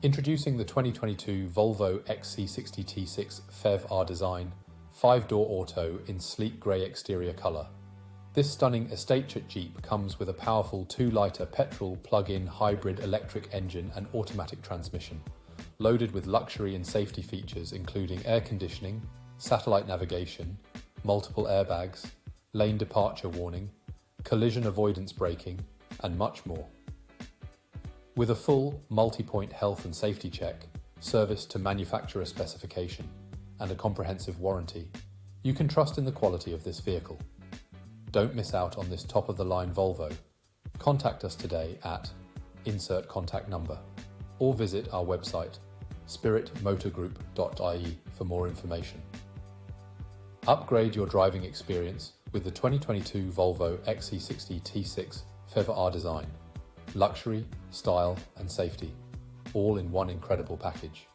Introducing the 2022 Volvo XC60 T6 Phev R design, 5-door auto in sleek grey exterior colour. This stunning estate Jeep comes with a powerful 2-litre petrol plug-in hybrid electric engine and automatic transmission, loaded with luxury and safety features including air conditioning, satellite navigation, multiple airbags, lane departure warning, collision avoidance braking, and much more. With a full, multi-point health and safety check, service to manufacturer specification, and a comprehensive warranty, you can trust in the quality of this vehicle. Don't miss out on this top-of-the-line Volvo. Contact us today at insert contact number or visit our website spiritmotorgroup.ie for more information. Upgrade your driving experience with the 2022 Volvo XC60 T6 Phev R design. Luxury, style and safety, all in one incredible package.